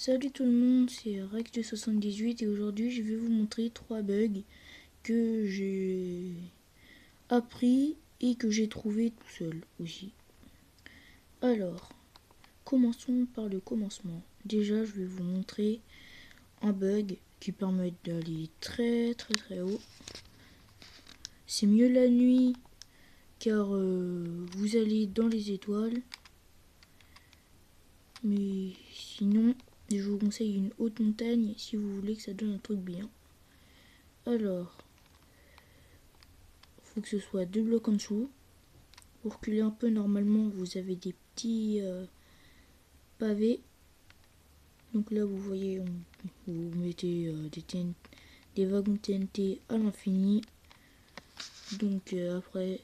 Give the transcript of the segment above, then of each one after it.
Salut tout le monde, c'est Rex de 78 et aujourd'hui je vais vous montrer 3 bugs que j'ai appris et que j'ai trouvé tout seul aussi. Alors, commençons par le commencement. Déjà, je vais vous montrer un bug qui permet d'aller très haut. C'est mieux la nuit car vous allez dans les étoiles. Mais sinon, je vous conseille une haute montagne si vous voulez que ça donne un truc bien. Alors, faut que ce soit 2 blocs en dessous. Pour reculer un peu, normalement, vous avez des petits pavés. Donc là, vous voyez, vous mettez des wagons TNT à l'infini. Donc après,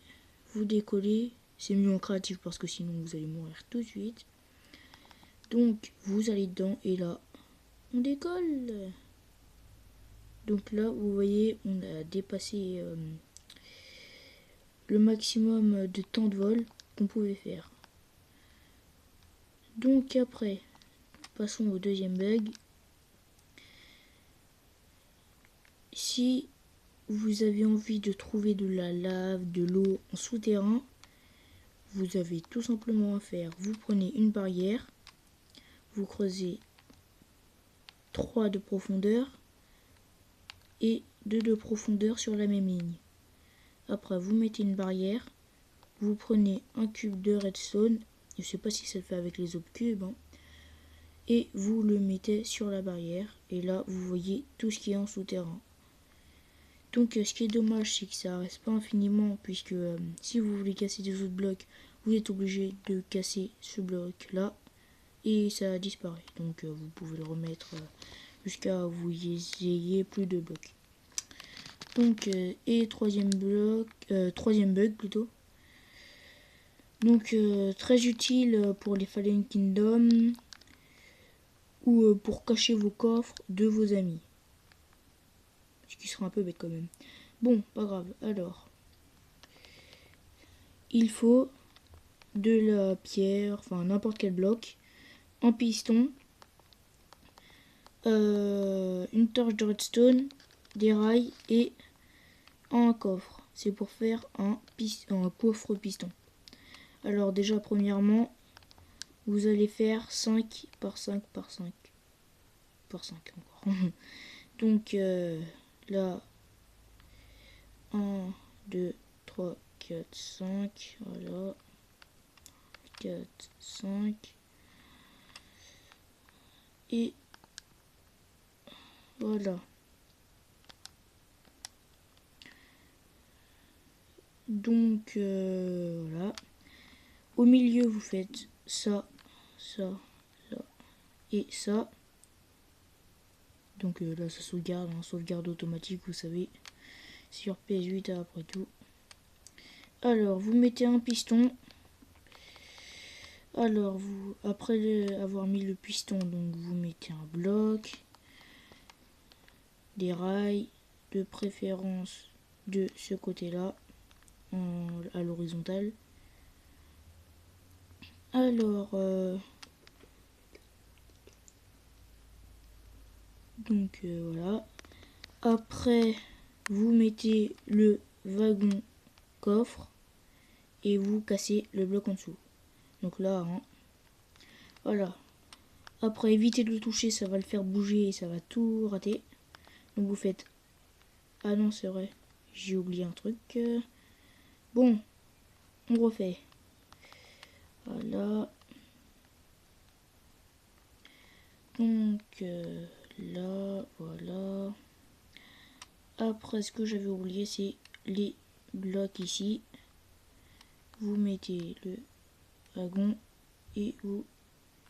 vous décollez. C'est mieux en créatif parce que sinon, vous allez mourir tout de suite. Donc, vous allez dedans et là, on décolle. Donc là, vous voyez, on a dépassé le maximum de temps de vol qu'on pouvait faire. Donc après, passons au deuxième bug. Si vous avez envie de trouver de la lave, de l'eau en souterrain, vous avez tout simplement à faire. Vous prenez une barrière, vous creusez 3 de profondeur et 2 de profondeur sur la même ligne. Après, vous mettez une barrière, vous prenez un cube de redstone, je ne sais pas si ça le fait avec les autres cubes, hein, et vous le mettez sur la barrière, et là, vous voyez tout ce qui est en souterrain. Donc ce qui est dommage, c'est que ça reste pas infiniment, puisque si vous voulez casser des autres blocs, vous êtes obligé de casser ce bloc là et ça disparaît. Donc vous pouvez le remettre jusqu'à vous ayez plus de blocs. Donc et troisième bug plutôt. Donc très utile pour les Fallen Kingdom ou pour cacher vos coffres de vos amis. Ce qui sera un peu bête quand même. Bon, pas grave. Alors, il faut de la pierre, enfin n'importe quel bloc, un piston, une torche de redstone, des rails et un coffre. C'est pour faire un coffre piston. Alors déjà premièrement, vous allez faire 5 par 5 par 5 par 5 encore. Donc là, 1, 2, 3, 4, 5, voilà. 4, 5. Et voilà. Donc voilà. Au milieu, vous faites ça, ça, ça et ça. Donc là, ça sauvegarde, hein, sauvegarde automatique, vous savez, sur PS8 après tout. Alors, vous mettez un piston. Alors, vous, après avoir mis le piston, donc vous mettez un bloc, des rails, de préférence de ce côté-là, à l'horizontale. Alors, donc voilà. Après, vous mettez le wagon coffre et vous cassez le bloc en dessous. Donc là, hein, voilà. Après, évitez de le toucher, ça va le faire bouger et ça va tout rater. Donc vous faites... Ah non, c'est vrai, j'ai oublié un truc. Bon, on refait. Voilà. Donc là, voilà. Après, ce que j'avais oublié, c'est les blocs ici. Vous mettez le wagon et vous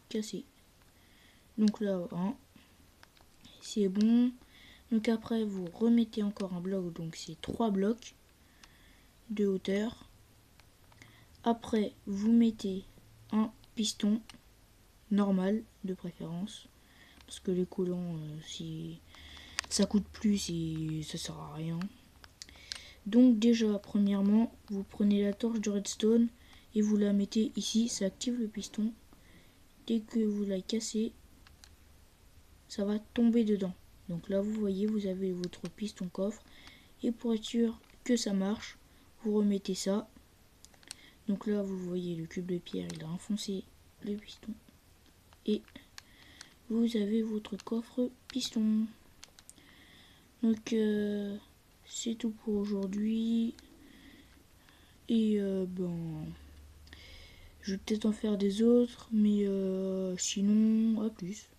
cassez. Donc là, hein, c'est bon. Donc après, vous remettez encore un bloc, donc c'est 3 blocs de hauteur. Après, vous mettez un piston normal de préférence, parce que les collants, si ça coûte plus et ça sert à rien. Donc déjà, premièrement, vous prenez la torche de redstone et vous la mettez ici, ça active le piston. Dès que vous la cassez, ça va tomber dedans. Donc là, vous voyez, vous avez votre piston coffre. Et pour être sûr que ça marche, vous remettez ça. Donc là, vous voyez le cube de pierre, il a enfoncé le piston. Et vous avez votre coffre piston. Donc c'est tout pour aujourd'hui. Et je vais peut-être en faire des autres, mais sinon, à plus.